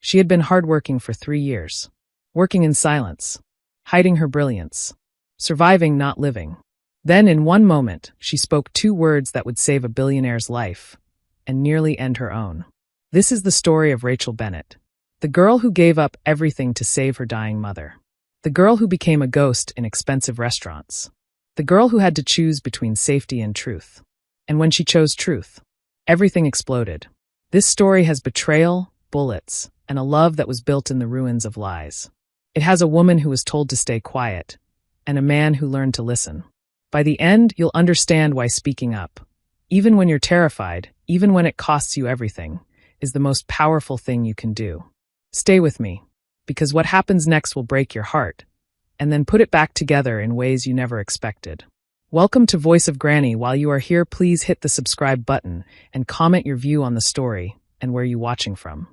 She had been hardworking for 3 years, working in silence, hiding her brilliance, surviving, not living. Then, in one moment, she spoke 2 words that would save a billionaire's life and nearly end her own. This is the story of Rachel Bennett, the girl who gave up everything to save her dying mother, the girl who became a ghost in expensive restaurants, the girl who had to choose between safety and truth. And when she chose truth, everything exploded. This story has betrayal, bullets, and a love that was built in the ruins of lies. It has a woman who was told to stay quiet, and a man who learned to listen. By the end, you'll understand why speaking up, even when you're terrified, even when it costs you everything, is the most powerful thing you can do. Stay with me, because what happens next will break your heart, and then put it back together in ways you never expected. Welcome to Voice of Granny. While you are here, please hit the subscribe button and comment your view on the story and where you're watching from.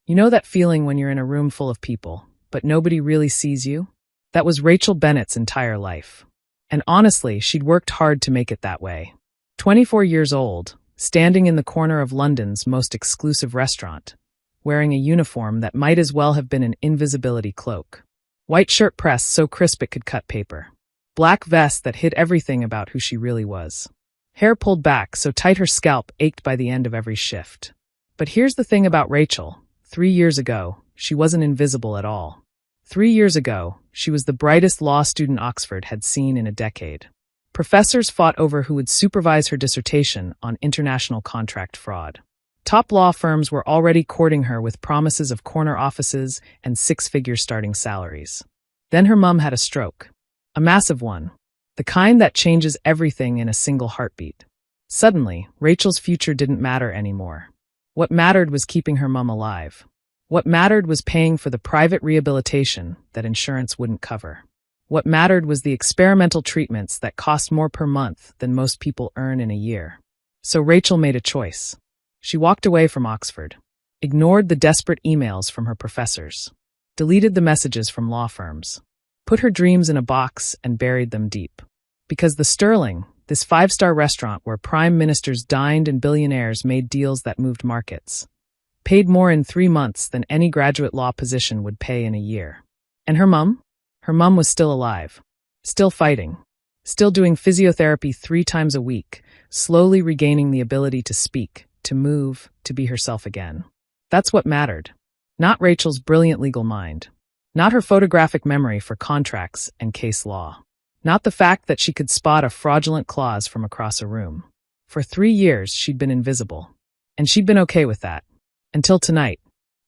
You know that feeling when you're in a room full of people, but nobody really sees you? That was Rachel Bennett's entire life. And honestly, she'd worked hard to make it that way. 24 years old, standing in the corner of London's most exclusive restaurant, wearing a uniform that might as well have been an invisibility cloak. White shirt pressed so crisp it could cut paper. Black vest that hid everything about who she really was. Hair pulled back so tight her scalp ached by the end of every shift. But here's the thing about Rachel. 3 years ago, she wasn't invisible at all. 3 years ago, she was the brightest law student Oxford had seen in a decade. Professors fought over who would supervise her dissertation on international contract fraud. Top law firms were already courting her with promises of corner offices and 6-figure starting salaries. Then her mum had a stroke. A massive one. The kind that changes everything in a single heartbeat. Suddenly, Rachel's future didn't matter anymore. What mattered was keeping her mum alive. What mattered was paying for the private rehabilitation that insurance wouldn't cover. What mattered was the experimental treatments that cost more per month than most people earn in a year. So Rachel made a choice. She walked away from Oxford, ignored the desperate emails from her professors, deleted the messages from law firms, put her dreams in a box and buried them deep. Because the Sterling, this 5-star restaurant where prime ministers dined and billionaires made deals that moved markets, paid more in 3 months than any graduate law position would pay in a year. And her mum? Her mum was still alive, still fighting, still doing physiotherapy 3 times a week, slowly regaining the ability to speak, to move, to be herself again. That's what mattered. Not Rachel's brilliant legal mind. Not her photographic memory for contracts and case law. Not the fact that she could spot a fraudulent clause from across a room. For 3 years, she'd been invisible. And she'd been okay with that. Until tonight.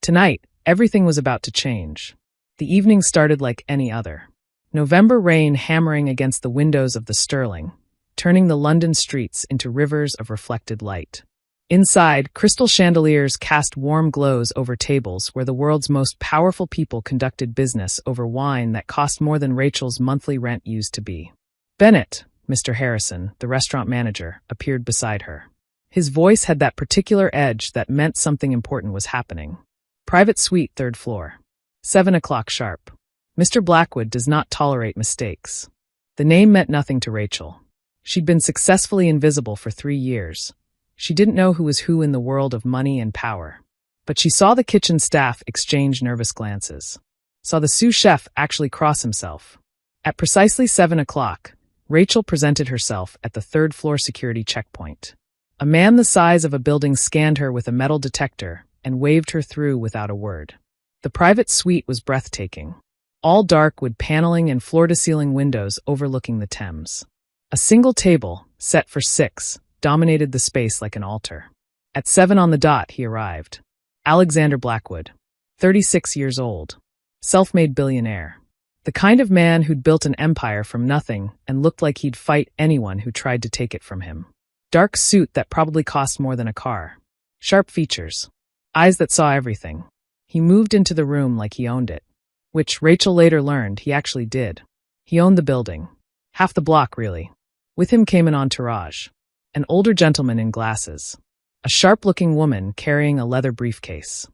Tonight, everything was about to change. The evening started like any other. November rain hammering against the windows of the Sterling, turning the London streets into rivers of reflected light. Inside, crystal chandeliers cast warm glows over tables where the world's most powerful people conducted business over wine that cost more than Rachel's monthly rent used to be. Bennett, Mr. Harrison, the restaurant manager, appeared beside her. His voice had that particular edge that meant something important was happening. Private suite, 3rd floor. 7 o'clock sharp. Mr. Blackwood does not tolerate mistakes. The name meant nothing to Rachel. She'd been successfully invisible for 3 years. She didn't know who was who in the world of money and power. But she saw the kitchen staff exchange nervous glances. Saw the sous chef actually cross himself. At precisely 7 o'clock, Rachel presented herself at the 3rd floor security checkpoint. A man the size of a building scanned her with a metal detector and waved her through without a word. The private suite was breathtaking. All dark wood paneling and floor-to-ceiling windows overlooking the Thames. A single table, set for 6, dominated the space like an altar. At 7 on the dot, he arrived. Alexander Blackwood, 36 years old. Self-made billionaire. The kind of man who'd built an empire from nothing and looked like he'd fight anyone who tried to take it from him. Dark suit that probably cost more than a car. Sharp features. Eyes that saw everything. He moved into the room like he owned it. Which Rachel later learned he actually did. He owned the building. Half the block, really. With him came an entourage. An older gentleman in glasses. A sharp-looking woman carrying a leather briefcase.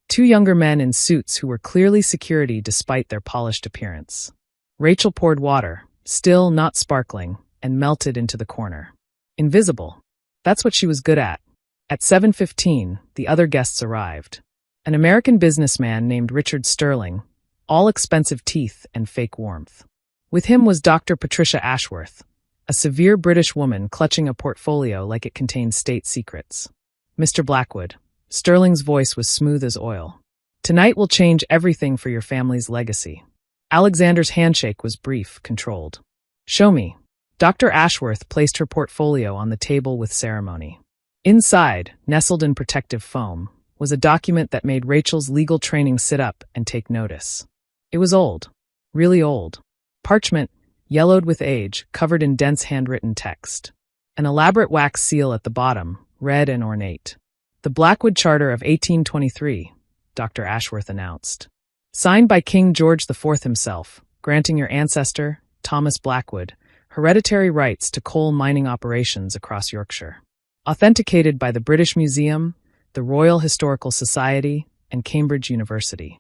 2 younger men in suits who were clearly security despite their polished appearance. Rachel poured water, still not sparkling, and melted into the corner. Invisible. That's what she was good at. At 7:15, the other guests arrived. An American businessman named Richard Sterling, all expensive teeth and fake warmth. With him was Dr. Patricia Ashworth, a severe British woman clutching a portfolio like it contained state secrets. Mr. Blackwood, Sterling's voice was smooth as oil. Tonight will change everything for your family's legacy. Alexander's handshake was brief, controlled. Show me. Dr. Ashworth placed her portfolio on the table with ceremony. Inside, nestled in protective foam, was a document that made Rachel's legal training sit up and take notice. It was old. Really old. Parchment, yellowed with age, covered in dense handwritten text. An elaborate wax seal at the bottom, red and ornate. The Blackwood Charter of 1823, Dr. Ashworth announced. Signed by King George IV himself, granting your ancestor, Thomas Blackwood, hereditary rights to coal mining operations across Yorkshire. Authenticated by the British Museum, the Royal Historical Society, and Cambridge University.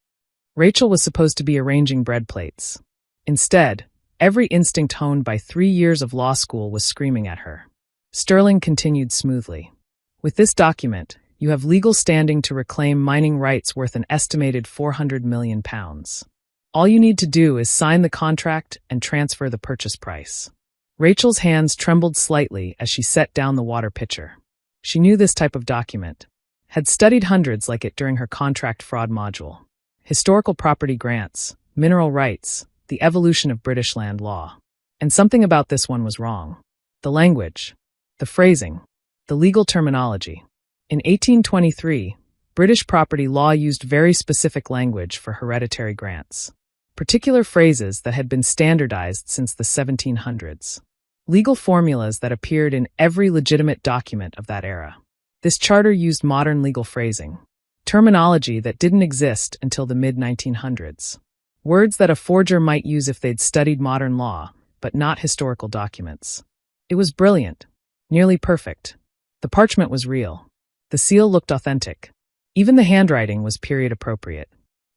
Rachel was supposed to be arranging bread plates. Instead, every instinct honed by 3 years of law school was screaming at her. Sterling continued smoothly. With this document, you have legal standing to reclaim mining rights worth an estimated £400 million. All you need to do is sign the contract and transfer the purchase price. Rachel's hands trembled slightly as she set down the water pitcher. She knew this type of document, had studied hundreds like it during her contract fraud module. Historical property grants, mineral rights, the evolution of British land law. And something about this one was wrong. The language, the phrasing, the legal terminology. In 1823, British property law used very specific language for hereditary grants. Particular phrases that had been standardized since the 1700s. Legal formulas that appeared in every legitimate document of that era. This charter used modern legal phrasing. Terminology that didn't exist until the mid-1900s. Words that a forger might use if they'd studied modern law, but not historical documents. It was brilliant. Nearly perfect. The parchment was real. The seal looked authentic. Even the handwriting was period appropriate.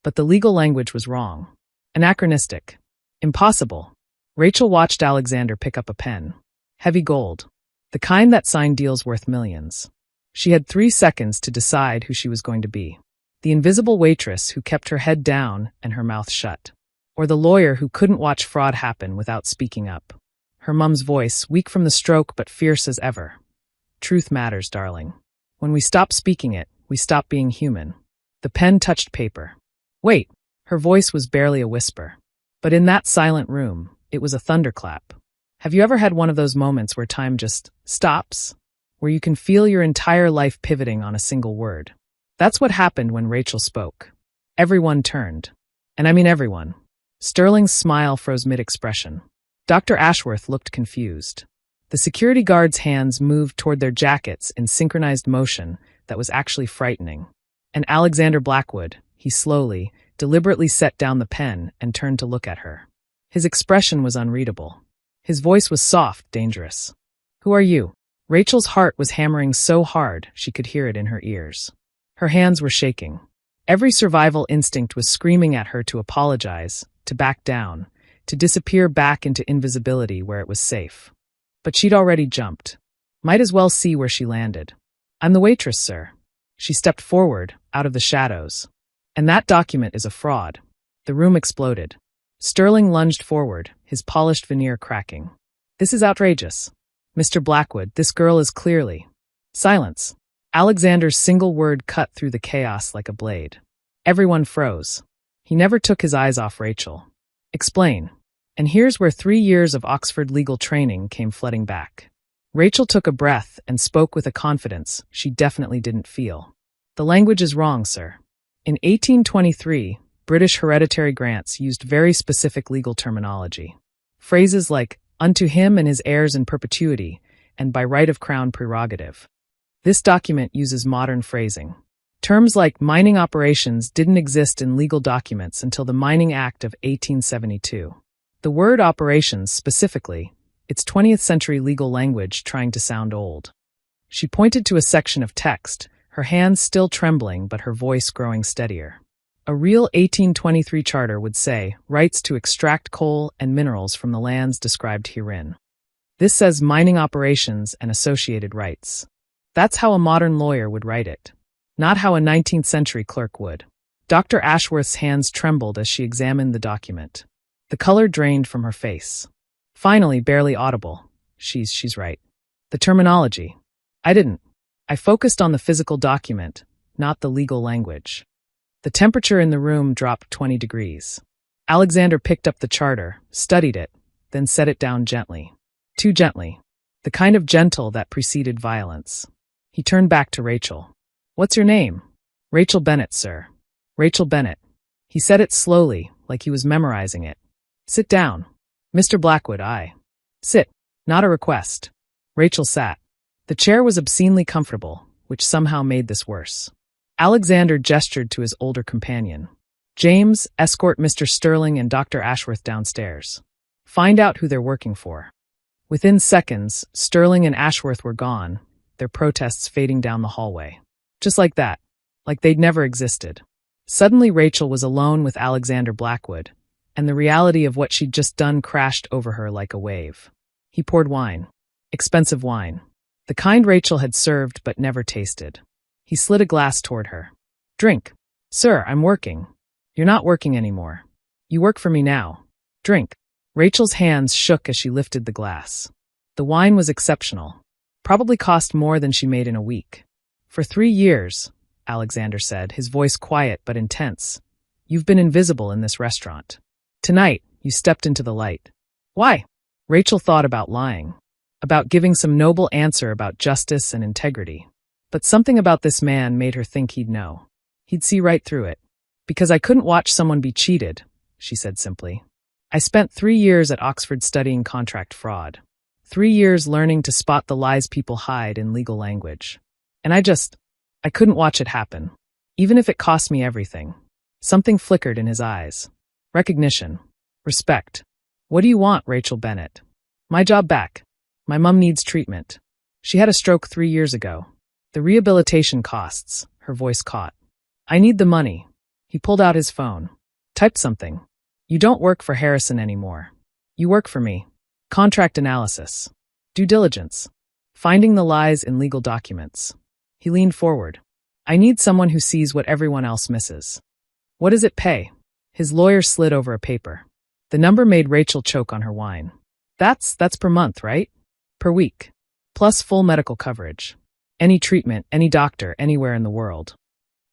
But the legal language was wrong. Anachronistic. Impossible. Rachel watched Alexander pick up a pen. Heavy gold. The kind that signed deals worth millions. She had 3 seconds to decide who she was going to be. The invisible waitress who kept her head down and her mouth shut. Or the lawyer who couldn't watch fraud happen without speaking up. Her mum's voice, weak from the stroke but fierce as ever. Truth matters, darling. When we stop speaking it, we stop being human. The pen touched paper. Wait. Her voice was barely a whisper. But in that silent room, it was a thunderclap. Have you ever had one of those moments where time just stops? Where you can feel your entire life pivoting on a single word? That's what happened when Rachel spoke. Everyone turned. And I mean everyone. Sterling's smile froze mid-expression. Dr. Ashworth looked confused. The security guards' hands moved toward their jackets in synchronized motion that was actually frightening. And Alexander Blackwood, he slowly, deliberately set down the pen and turned to look at her. His expression was unreadable. His voice was soft, dangerous. Who are you? Rachel's heart was hammering so hard she could hear it in her ears. Her hands were shaking. Every survival instinct was screaming at her to apologize, to back down, to disappear back into invisibility where it was safe. But she'd already jumped. Might as well see where she landed. I'm the waitress, sir. She stepped forward, out of the shadows. And that document is a fraud. The room exploded. Sterling lunged forward, his polished veneer cracking. This is outrageous. Mr. Blackwood, this girl is clearly... Silence. Alexander's single word cut through the chaos like a blade. Everyone froze. He never took his eyes off Rachel. Explain. And here's where 3 years of Oxford legal training came flooding back. Rachel took a breath and spoke with a confidence she definitely didn't feel. The language is wrong, sir. In 1823, British hereditary grants used very specific legal terminology. Phrases like, unto him and his heirs in perpetuity, and by right of crown prerogative. This document uses modern phrasing. Terms like mining operations didn't exist in legal documents until the Mining Act of 1872. The word operations specifically, it's 20th century legal language trying to sound old. She pointed to a section of text, her hands still trembling but her voice growing steadier. A real 1823 charter would say, rights to extract coal and minerals from the lands described herein. This says mining operations and associated rights. That's how a modern lawyer would write it. Not how a 19th century clerk would. Dr. Ashworth's hands trembled as she examined the document. The color drained from her face. Finally, barely audible. She's right. The terminology. I didn't. I focused on the physical document, not the legal language. The temperature in the room dropped 20 degrees. Alexander picked up the charter, studied it, then set it down gently. Too gently. The kind of gentle that preceded violence. He turned back to Rachel. What's your name? Rachel Bennett, sir. Rachel Bennett. He said it slowly, like he was memorizing it. Sit down. Mr. Blackwood, I. Sit. Not a request. Rachel sat. The chair was obscenely comfortable, which somehow made this worse. Alexander gestured to his older companion. James, escort Mr. Sterling and Dr. Ashworth downstairs. Find out who they're working for. Within seconds, Sterling and Ashworth were gone, their protests fading down the hallway. Just like that. Like they'd never existed. Suddenly Rachel was alone with Alexander Blackwood, and the reality of what she'd just done crashed over her like a wave. He poured wine. Expensive wine. The kind Rachel had served but never tasted. He slid a glass toward her. Drink. Sir, I'm working. You're not working anymore. You work for me now. Drink. Rachel's hands shook as she lifted the glass. The wine was exceptional. Probably cost more than she made in a week. For 3 years, Alexander said, his voice quiet but intense, you've been invisible in this restaurant. Tonight, you stepped into the light. Why? Rachel thought about lying. About giving some noble answer about justice and integrity. But something about this man made her think he'd know. He'd see right through it. Because I couldn't watch someone be cheated, she said simply. I spent 3 years at Oxford studying contract fraud. 3 years learning to spot the lies people hide in legal language. And I couldn't watch it happen. Even if it cost me everything. Something flickered in his eyes. Recognition. Respect. What do you want, Rachel Bennett? My job back. My mum needs treatment. She had a stroke 3 years ago. The rehabilitation costs, her voice caught. I need the money. He pulled out his phone. Typed something. You don't work for Harrison anymore. You work for me. Contract analysis. Due diligence. Finding the lies in legal documents. He leaned forward. I need someone who sees what everyone else misses. What does it pay? His lawyer slid over a paper. The number made Rachel choke on her wine. That's per month, right? Per week. Plus full medical coverage. Any treatment, any doctor, anywhere in the world.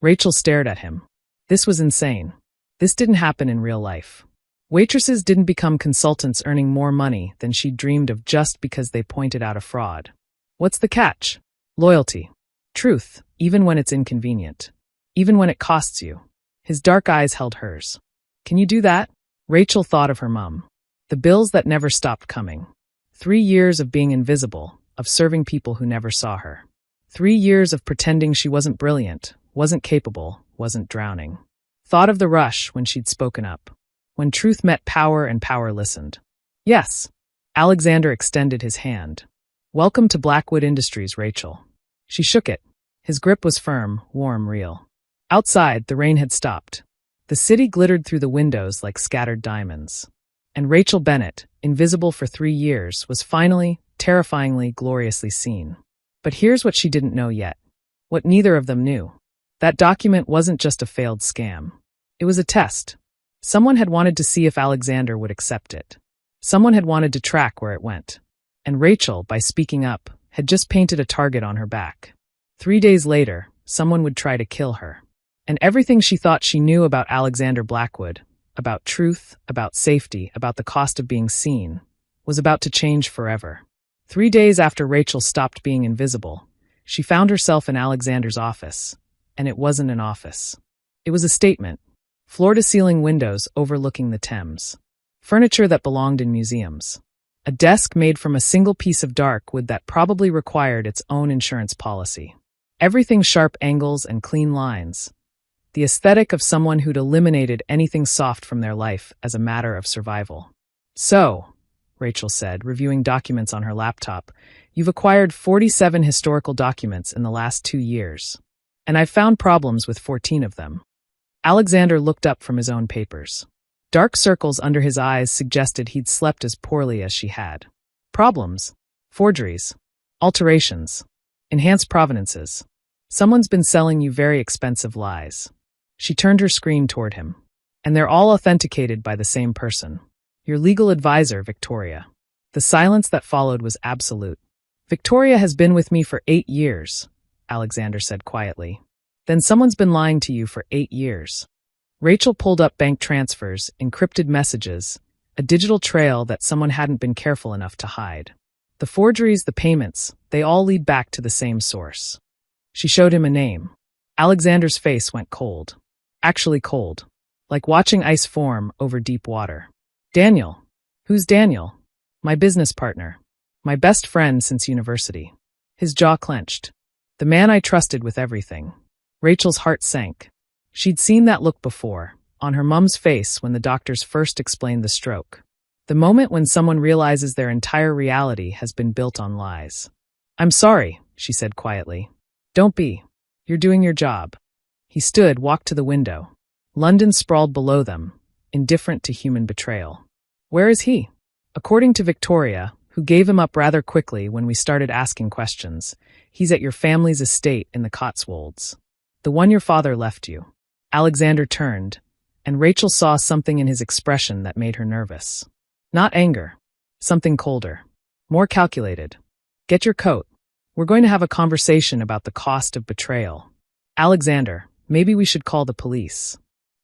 Rachel stared at him. This was insane. This didn't happen in real life. Waitresses didn't become consultants earning more money than she'd dreamed of just because they pointed out a fraud. What's the catch? Loyalty. Truth, even when it's inconvenient. Even when it costs you. His dark eyes held hers. Can you do that? Rachel thought of her mum. The bills that never stopped coming. 3 years of being invisible, of serving people who never saw her. 3 years of pretending she wasn't brilliant, wasn't capable, wasn't drowning. Thought of the rush when she'd spoken up. When truth met power and power listened. Yes. Alexander extended his hand. Welcome to Blackwood Industries, Rachel. She shook it. His grip was firm, warm, real. Outside, the rain had stopped. The city glittered through the windows like scattered diamonds. And Rachel Bennett, invisible for 3 years, was finally, terrifyingly, gloriously seen. But here's what she didn't know yet. What neither of them knew. That document wasn't just a failed scam. It was a test. Someone had wanted to see if Alexander would accept it. Someone had wanted to track where it went. And Rachel, by speaking up, had just painted a target on her back. 3 days later, someone would try to kill her. And everything she thought she knew about Alexander Blackwood, about truth, about safety, about the cost of being seen, was about to change forever. 3 days after Rachel stopped being invisible, she found herself in Alexander's office. And it wasn't an office. It was a statement. Floor-to-ceiling windows overlooking the Thames. Furniture that belonged in museums. A desk made from a single piece of dark wood that probably required its own insurance policy. Everything sharp angles and clean lines. The aesthetic of someone who'd eliminated anything soft from their life as a matter of survival. So, Rachel said, reviewing documents on her laptop, you've acquired 47 historical documents in the last 2 years. And I've found problems with 14 of them. Alexander looked up from his own papers. Dark circles under his eyes suggested he'd slept as poorly as she had. Problems. Forgeries. Alterations. Enhanced provenances. Someone's been selling you very expensive lies. She turned her screen toward him. And they're all authenticated by the same person. Your legal advisor, Victoria. The silence that followed was absolute. Victoria has been with me for 8 years, Alexander said quietly. Then someone's been lying to you for 8 years. Rachel pulled up bank transfers, encrypted messages, a digital trail that someone hadn't been careful enough to hide. The forgeries, the payments, they all lead back to the same source. She showed him a name. Alexander's face went cold. Actually cold. Like watching ice form over deep water. Daniel. Who's Daniel? My business partner. My best friend since university. His jaw clenched. The man I trusted with everything. Rachel's heart sank. She'd seen that look before, on her mum's face when the doctors first explained the stroke. The moment when someone realizes their entire reality has been built on lies. I'm sorry, she said quietly. Don't be. You're doing your job. He stood, walked to the window. London sprawled below them, indifferent to human betrayal. Where is he? According to Victoria, who gave him up rather quickly when we started asking questions, he's at your family's estate in the Cotswolds. The one your father left you. Alexander turned, and Rachel saw something in his expression that made her nervous. Not anger. Something colder. More calculated. Get your coat. We're going to have a conversation about the cost of betrayal. Alexander, maybe we should call the police.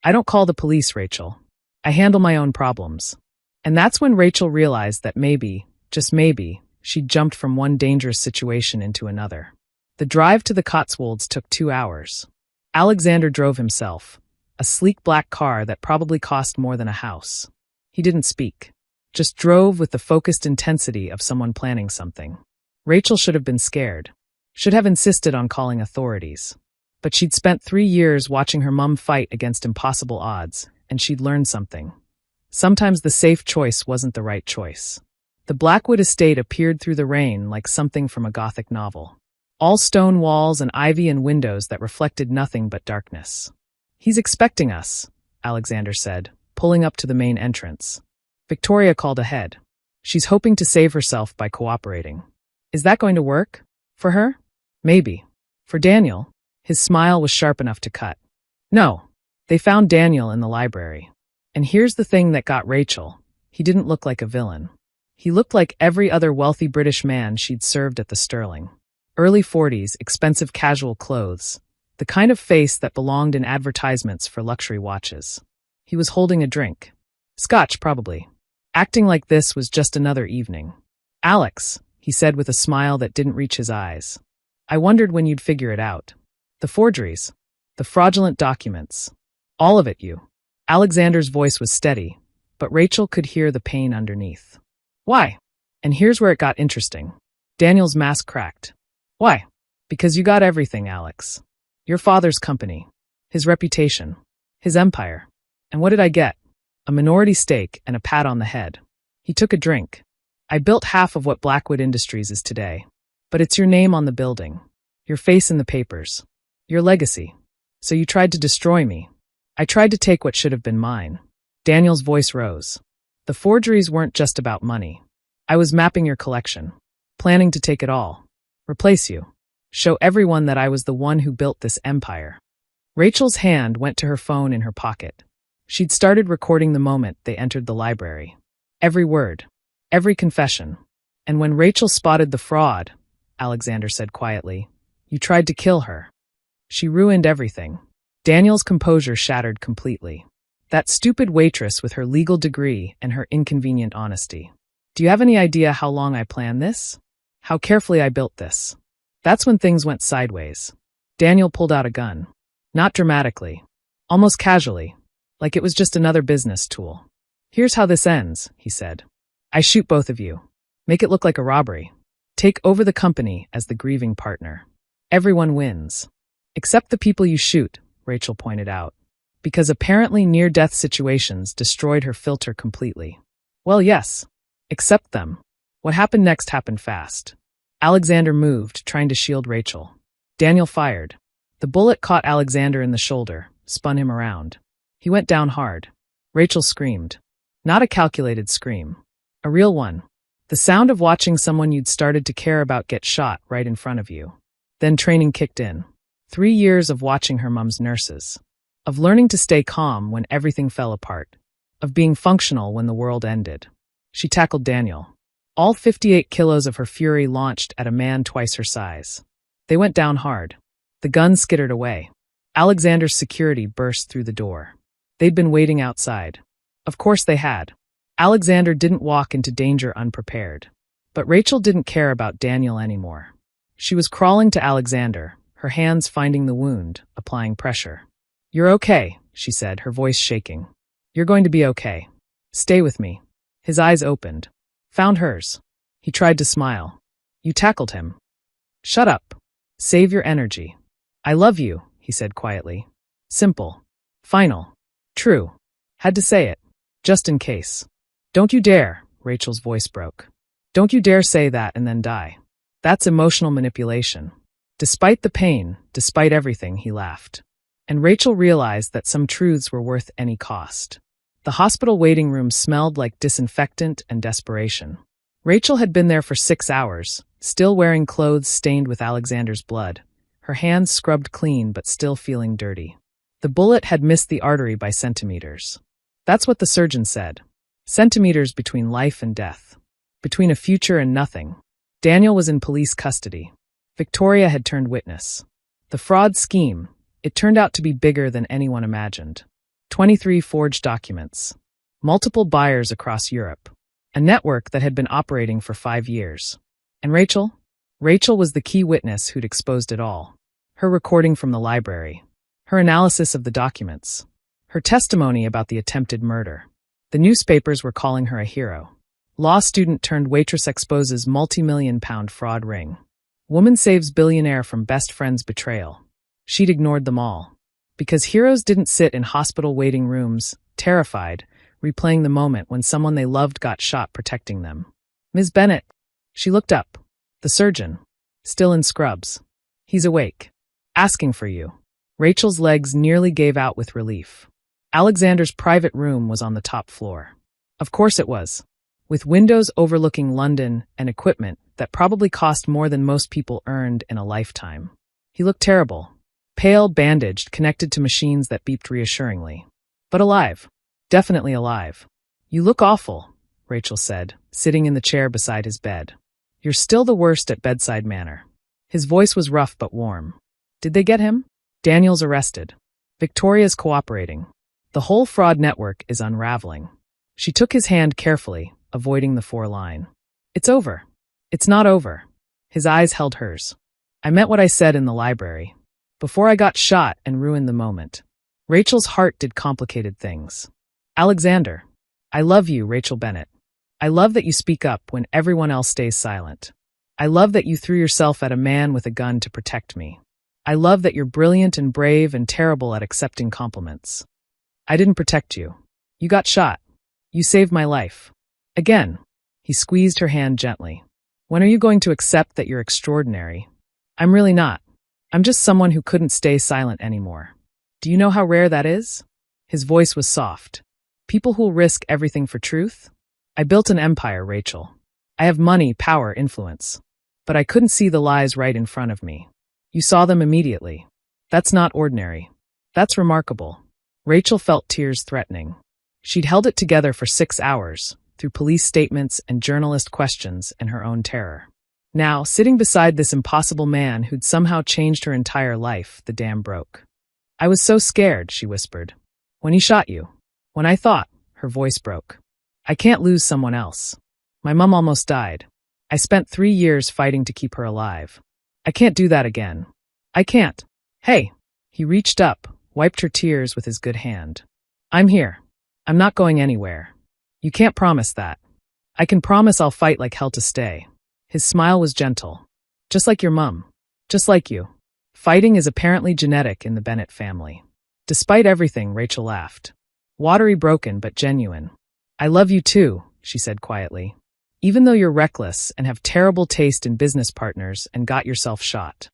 I don't call the police, Rachel. I handle my own problems. And that's when Rachel realized that maybe, just maybe, she'd jumped from one dangerous situation into another. The drive to the Cotswolds took 2 hours. Alexander drove himself, a sleek black car that probably cost more than a house. He didn't speak, just drove with the focused intensity of someone planning something. Rachel should have been scared, should have insisted on calling authorities. But she'd spent 3 years watching her mum fight against impossible odds, and she'd learned something. Sometimes the safe choice wasn't the right choice. The Blackwood estate appeared through the rain like something from a Gothic novel. All stone walls and ivy and windows that reflected nothing but darkness. He's expecting us, Alexander said, pulling up to the main entrance. Victoria called ahead. She's hoping to save herself by cooperating. Is that going to work? For her? Maybe. For Daniel? His smile was sharp enough to cut. No. They found Daniel in the library. And here's the thing that got Rachel. He didn't look like a villain. He looked like every other wealthy British man she'd served at the Sterling. Early 40s, expensive casual clothes. The kind of face that belonged in advertisements for luxury watches. He was holding a drink. Scotch, probably. Acting like this was just another evening. Alex, he said with a smile that didn't reach his eyes. I wondered when you'd figure it out. The forgeries. The fraudulent documents. All of it, you. Alexander's voice was steady, but Rachel could hear the pain underneath. Why? And here's where it got interesting. Daniel's mask cracked. Why? Because you got everything, Alex. Your father's company. His reputation. His empire. And what did I get? A minority stake and a pat on the head. He took a drink. I built half of what Blackwood Industries is today. But it's your name on the building. Your face in the papers. Your legacy. So you tried to destroy me. I tried to take what should have been mine. Daniel's voice rose. The forgeries weren't just about money. I was mapping your collection. Planning to take it all. Replace you. Show everyone that I was the one who built this empire. Rachel's hand went to her phone in her pocket. She'd started recording the moment they entered the library. Every word. Every confession. And when Rachel spotted the fraud, Alexander said quietly, you tried to kill her. She ruined everything. Daniel's composure shattered completely. That stupid waitress with her legal degree and her inconvenient honesty. Do you have any idea how long I planned this? How carefully I built this? That's when things went sideways. Daniel pulled out a gun. Not dramatically. Almost casually. Like it was just another business tool. Here's how this ends, he said. I shoot both of you. Make it look like a robbery. Take over the company as the grieving partner. Everyone wins. Except the people you shoot, Rachel pointed out. Because apparently near-death situations destroyed her filter completely. Well, yes. Except them. What happened next happened fast. Alexander moved, trying to shield Rachel. Daniel fired. The bullet caught Alexander in the shoulder, spun him around. He went down hard. Rachel screamed. Not a calculated scream. A real one. The sound of watching someone you'd started to care about get shot right in front of you. Then training kicked in. 3 years of watching her mum's nurses. Of learning to stay calm when everything fell apart. Of being functional when the world ended. She tackled Daniel. All 58 kilos of her fury launched at a man twice her size. They went down hard. The gun skittered away. Alexander's security burst through the door. They'd been waiting outside. Of course they had. Alexander didn't walk into danger unprepared. But Rachel didn't care about Daniel anymore. She was crawling to Alexander, her hands finding the wound, applying pressure. "You're okay," she said, her voice shaking. "You're going to be okay. Stay with me." His eyes opened. Found hers. He tried to smile. "You tackled him." "Shut up. Save your energy." "I love you," he said quietly. Simple. Final. True. Had to say it. Just in case. "Don't you dare," Rachel's voice broke. "Don't you dare say that and then die. That's emotional manipulation." Despite the pain, despite everything, he laughed. And Rachel realized that some truths were worth any cost. The hospital waiting room smelled like disinfectant and desperation. Rachel had been there for 6 hours, still wearing clothes stained with Alexander's blood, her hands scrubbed clean but still feeling dirty. The bullet had missed the artery by centimeters. That's what the surgeon said. Centimeters between life and death. Between a future and nothing. Daniel was in police custody. Victoria had turned witness. The fraud scheme, it turned out to be bigger than anyone imagined. 23 forged documents. Multiple buyers across Europe. A network that had been operating for 5 years. And Rachel? Rachel was the key witness who'd exposed it all. Her recording from the library. Her analysis of the documents. Her testimony about the attempted murder. The newspapers were calling her a hero. Law student turned waitress exposes multi-million-pound fraud ring. Woman saves billionaire from best friend's betrayal. She'd ignored them all. Because heroes didn't sit in hospital waiting rooms, terrified, replaying the moment when someone they loved got shot protecting them. "Ms. Bennett." She looked up. The surgeon. Still in scrubs. "He's awake. Asking for you." Rachel's legs nearly gave out with relief. Alexander's private room was on the top floor. Of course it was. With windows overlooking London and equipment that probably cost more than most people earned in a lifetime. He looked terrible. Pale, bandaged, connected to machines that beeped reassuringly. But alive. Definitely alive. "You look awful," Rachel said, sitting in the chair beside his bed. "You're still the worst at bedside manner." His voice was rough but warm. "Did they get him?" "Daniel's arrested. Victoria's cooperating. The whole fraud network is unraveling." She took his hand carefully, avoiding the 4-line. "It's over." "It's not over." His eyes held hers. "I meant what I said in the library. Before I got shot and ruined the moment." Rachel's heart did complicated things. "Alexander. I love you, Rachel Bennett. I love that you speak up when everyone else stays silent. I love that you threw yourself at a man with a gun to protect me. I love that you're brilliant and brave and terrible at accepting compliments. I didn't protect you. You got shot. You saved my life. Again." He squeezed her hand gently. "When are you going to accept that you're extraordinary?" "I'm really not. I'm just someone who couldn't stay silent anymore. Do you know how rare that is?" His voice was soft. "People who'll risk everything for truth? I built an empire, Rachel. I have money, power, influence. But I couldn't see the lies right in front of me. You saw them immediately. That's not ordinary. That's remarkable." Rachel felt tears threatening. She'd held it together for 6 hours, through police statements and journalist questions and her own terror. Now, sitting beside this impossible man who'd somehow changed her entire life, the dam broke. "I was so scared," she whispered. "When he shot you. When I thought," her voice broke. "I can't lose someone else. My mom almost died. I spent 3 years fighting to keep her alive. I can't do that again. I can't. Hey." He reached up, wiped her tears with his good hand. "I'm here. I'm not going anywhere. You can't promise that. I can promise I'll fight like hell to stay." His smile was gentle. "Just like your mum. Just like you. Fighting is apparently genetic in the Bennett family." Despite everything, Rachel laughed. Watery, broken, but genuine. "I love you too," she said quietly. "Even though you're reckless and have terrible taste in business partners and got yourself shot.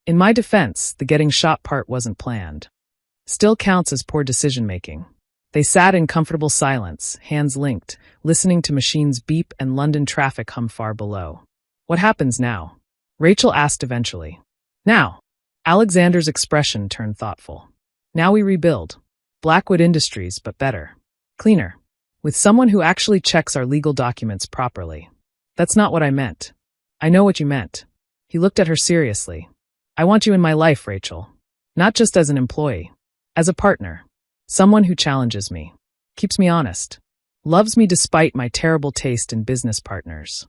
In my defense, the getting shot part wasn't planned. Still counts as poor decision-making." They sat in comfortable silence, hands linked, listening to machines beep and London traffic hum far below. "What happens now?" Rachel asked eventually. "Now. Alexander's expression turned thoughtful. Now we rebuild. Blackwood Industries, but better. Cleaner. With someone who actually checks our legal documents properly. That's not what I meant. I know what you meant. He looked at her seriously. I want you in my life, Rachel. Not just as an employee. As a partner. Someone who challenges me. Keeps me honest. Loves me despite my terrible taste in business partners.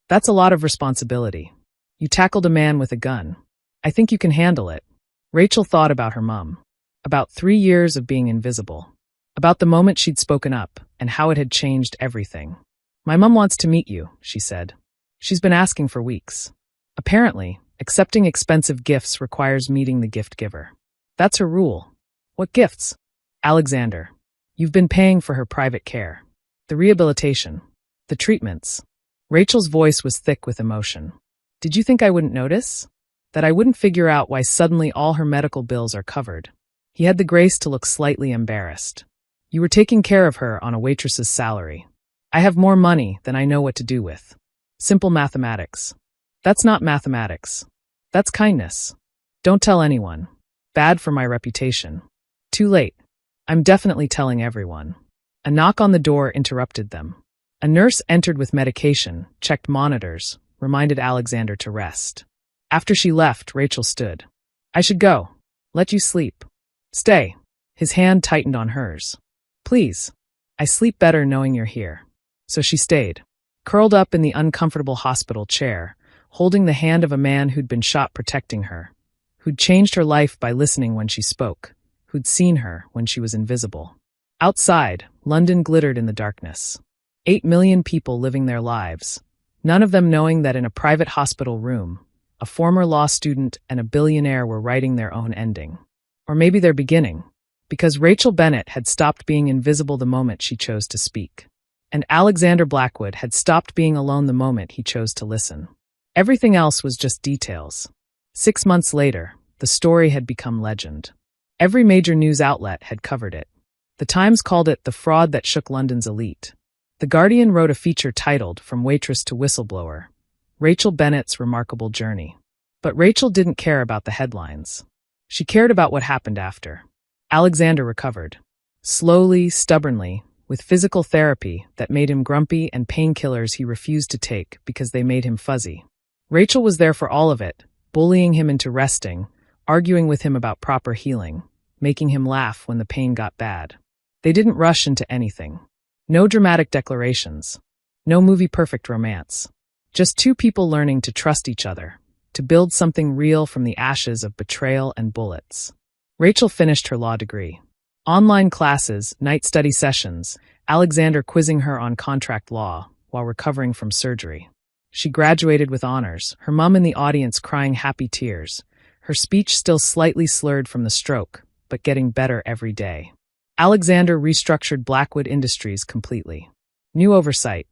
That's a lot of responsibility. You tackled a man with a gun. I think you can handle it. Rachel thought about her mom. About 3 years of being invisible. About the moment she'd spoken up, and how it had changed everything. My mom wants to meet you, she said. She's been asking for weeks. Apparently, accepting expensive gifts requires meeting the gift giver. That's her rule. What gifts? Alexander. You've been paying for her private care. The rehabilitation. The treatments. Rachel's voice was thick with emotion. Did you think I wouldn't notice? That I wouldn't figure out why suddenly all her medical bills are covered? He had the grace to look slightly embarrassed. You were taking care of her on a waitress's salary. I have more money than I know what to do with. Simple mathematics. That's not mathematics. That's kindness. Don't tell anyone. Bad for my reputation. Too late. I'm definitely telling everyone. A knock on the door interrupted them. A nurse entered with medication, checked monitors, reminded Alexander to rest. After she left, Rachel stood. I should go. Let you sleep. Stay. His hand tightened on hers. Please. I sleep better knowing you're here. So she stayed, curled up in the uncomfortable hospital chair, holding the hand of a man who'd been shot protecting her, who'd changed her life by listening when she spoke, who'd seen her when she was invisible. Outside, London glittered in the darkness. 8 million people living their lives, none of them knowing that in a private hospital room, a former law student and a billionaire were writing their own ending. Or maybe their beginning, because Rachel Bennett had stopped being invisible the moment she chose to speak. And Alexander Blackwood had stopped being alone the moment he chose to listen. Everything else was just details. 6 months later, the story had become legend. Every major news outlet had covered it. The Times called it the fraud that shook London's elite. The Guardian wrote a feature titled From Waitress to Whistleblower, Rachel Bennett's Remarkable Journey. But Rachel didn't care about the headlines. She cared about what happened after. Alexander recovered. Slowly, stubbornly, with physical therapy that made him grumpy and painkillers he refused to take because they made him fuzzy. Rachel was there for all of it, bullying him into resting, arguing with him about proper healing, making him laugh when the pain got bad. They didn't rush into anything. No dramatic declarations. No movie-perfect romance. Just two people learning to trust each other, to build something real from the ashes of betrayal and bullets. Rachel finished her law degree. Online classes, night study sessions, Alexander quizzing her on contract law while recovering from surgery. She graduated with honors, her mom in the audience crying happy tears, her speech still slightly slurred from the stroke, but getting better every day. Alexander restructured Blackwood Industries completely. New oversight,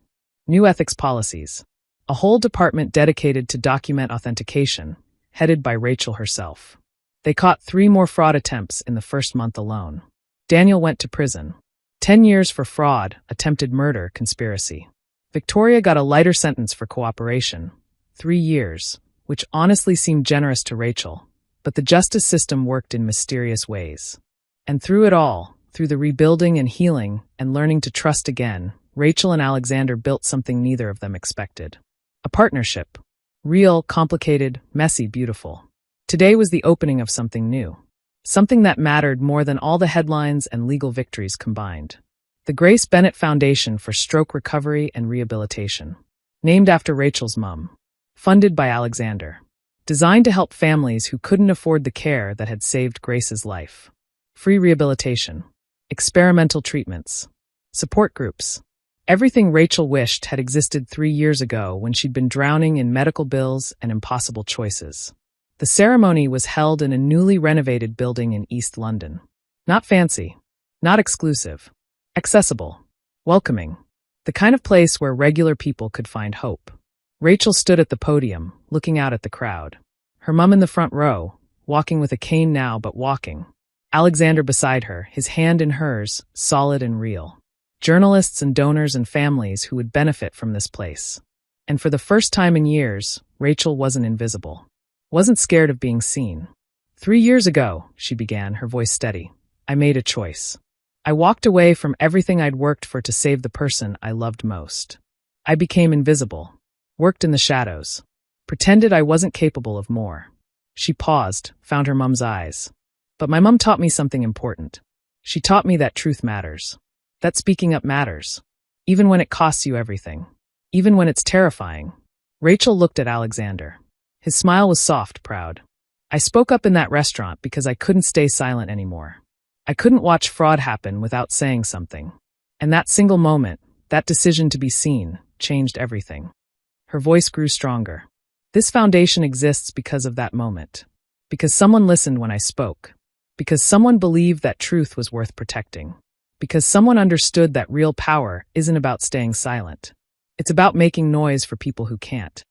new ethics policies, a whole department dedicated to document authentication, headed by Rachel herself. They caught 3 more fraud attempts in the first month alone. Daniel went to prison. 10 years for fraud, attempted murder, conspiracy. Victoria got a lighter sentence for cooperation, 3 years, which honestly seemed generous to Rachel, but the justice system worked in mysterious ways. And through it all, through the rebuilding and healing and learning to trust again, Rachel and Alexander built something neither of them expected. A partnership. Real, complicated, messy, beautiful. Today was the opening of something new. Something that mattered more than all the headlines and legal victories combined. The Grace Bennett Foundation for Stroke Recovery and Rehabilitation. Named after Rachel's mom. Funded by Alexander. Designed to help families who couldn't afford the care that had saved Grace's life. Free rehabilitation. Experimental treatments. Support groups. Everything Rachel wished had existed 3 years ago when she'd been drowning in medical bills and impossible choices. The ceremony was held in a newly renovated building in East London. Not fancy. Not exclusive. Accessible. Welcoming. The kind of place where regular people could find hope. Rachel stood at the podium, looking out at the crowd. Her mom in the front row, walking with a cane now but walking. Alexander beside her, his hand in hers, solid and real. Journalists and donors and families who would benefit from this place. And for the first time in years, Rachel wasn't invisible. Wasn't scared of being seen. 3 years ago, she began, her voice steady, I made a choice. I walked away from everything I'd worked for to save the person I loved most. I became invisible, worked in the shadows, pretended I wasn't capable of more. She paused, found her mum's eyes. But my mum taught me something important. She taught me that truth matters, that speaking up matters, even when it costs you everything, even when it's terrifying. Rachel looked at Alexander. His smile was soft, proud. I spoke up in that restaurant because I couldn't stay silent anymore. I couldn't watch fraud happen without saying something. And that single moment, that decision to be seen, changed everything. Her voice grew stronger. This foundation exists because of that moment. Because someone listened when I spoke. Because someone believed that truth was worth protecting. Because someone understood that real power isn't about staying silent. It's about making noise for people who can't.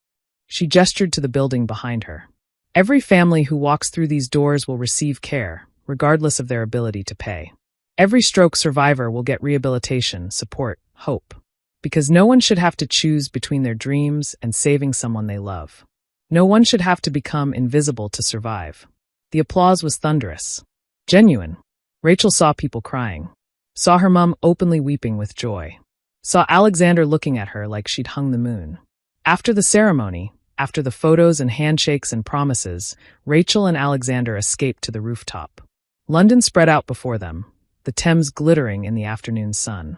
She gestured to the building behind her. Every family who walks through these doors will receive care, regardless of their ability to pay. Every stroke survivor will get rehabilitation, support, hope. Because no one should have to choose between their dreams and saving someone they love. No one should have to become invisible to survive. The applause was thunderous. Genuine. Rachel saw people crying. Saw her mum openly weeping with joy. Saw Alexander looking at her like she'd hung the moon. After the ceremony, after the photos and handshakes and promises, Rachel and Alexander escaped to the rooftop. London spread out before them, the Thames glittering in the afternoon sun.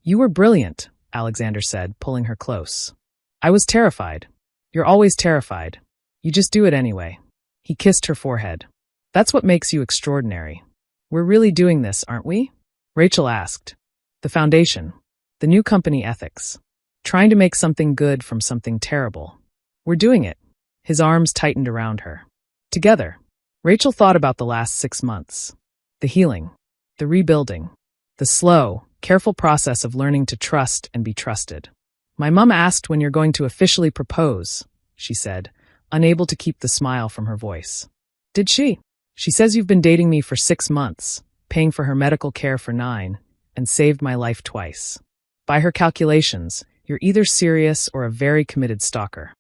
You were brilliant, Alexander said, pulling her close. I was terrified. You're always terrified. You just do it anyway. He kissed her forehead. That's what makes you extraordinary. We're really doing this, aren't we? Rachel asked. The foundation. The new company ethics. Trying to make something good from something terrible. We're doing it. His arms tightened around her. Together. Rachel thought about the last 6 months. The healing. The rebuilding. The slow, careful process of learning to trust and be trusted. My mum asked when you're going to officially propose, she said, unable to keep the smile from her voice. Did she? She says you've been dating me for 6 months, paying for her medical care for 9, and saved my life twice. By her calculations, you're either serious or a very committed stalker.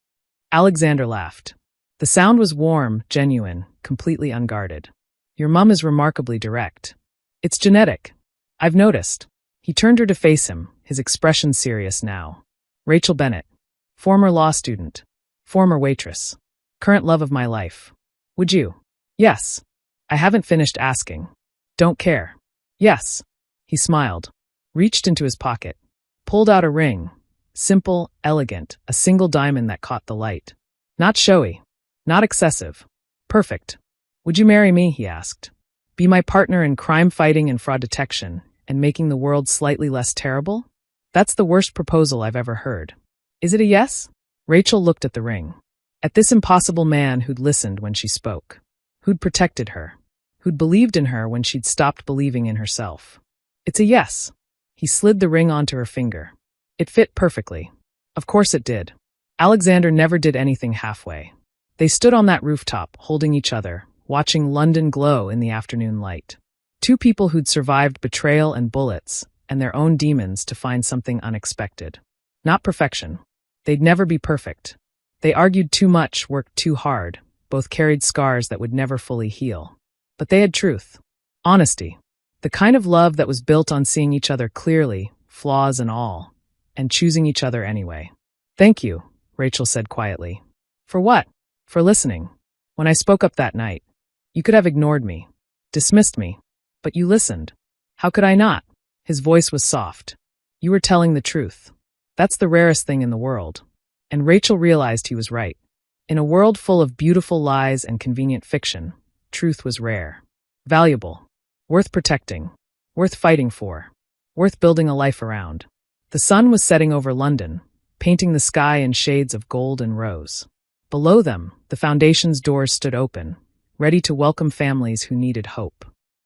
Alexander laughed. The sound was warm, genuine, completely unguarded. Your mum is remarkably direct. It's genetic. I've noticed. He turned her to face him, his expression serious now. Rachel Bennett. Former law student. Former waitress. Current love of my life. Would you? Yes. I haven't finished asking. Don't care. Yes. He smiled, reached into his pocket, pulled out a ring. Simple, elegant, a single diamond that caught the light. Not showy. Not excessive. Perfect. Would you marry me, he asked. Be my partner in crime fighting and fraud detection, and making the world slightly less terrible? That's the worst proposal I've ever heard. Is it a yes? Rachel looked at the ring. At this impossible man who'd listened when she spoke. Who'd protected her. Who'd believed in her when she'd stopped believing in herself. It's a yes. He slid the ring onto her finger. It fit perfectly. Of course it did. Alexander never did anything halfway. They stood on that rooftop, holding each other, watching London glow in the afternoon light. Two people who'd survived betrayal and bullets, and their own demons to find something unexpected. Not perfection. They'd never be perfect. They argued too much, worked too hard, both carried scars that would never fully heal. But they had truth. Honesty. The kind of love that was built on seeing each other clearly, flaws and all, and choosing each other anyway. Thank you, Rachel said quietly. For what? For listening. When I spoke up that night, you could have ignored me, dismissed me, but you listened. How could I not? His voice was soft. You were telling the truth. That's the rarest thing in the world. And Rachel realized he was right. In a world full of beautiful lies and convenient fiction, truth was rare. Valuable. Worth protecting. Worth fighting for. Worth building a life around. The sun was setting over London, painting the sky in shades of gold and rose. Below them, the foundation's doors stood open, ready to welcome families who needed hope.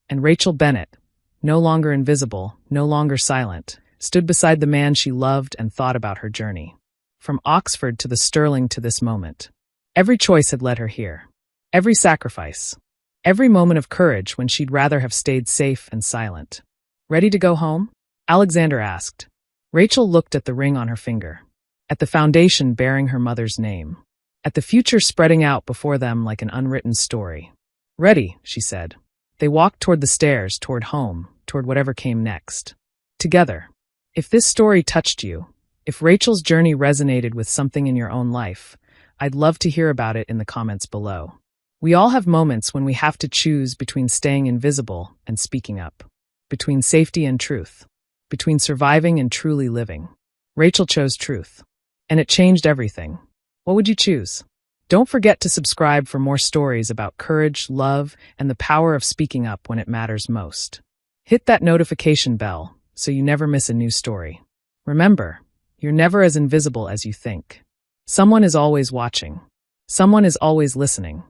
And Rachel Bennett, no longer invisible, no longer silent, stood beside the man she loved and thought about her journey. From Oxford to the Sterling to this moment. Every choice had led her here. Every sacrifice. Every moment of courage when she'd rather have stayed safe and silent. Ready to go home? Alexander asked. Rachel looked at the ring on her finger. At the foundation bearing her mother's name. At the future spreading out before them like an unwritten story. Ready, she said. They walked toward the stairs, toward home, toward whatever came next. Together. If this story touched you, if Rachel's journey resonated with something in your own life, I'd love to hear about it in the comments below. We all have moments when we have to choose between staying invisible and speaking up, between safety and truth, between surviving and truly living. Rachel chose truth, and it changed everything. What would you choose? Don't forget to subscribe for more stories about courage, love, and the power of speaking up when it matters most. Hit that notification bell so you never miss a new story. Remember, you're never as invisible as you think. Someone is always watching. Someone is always listening.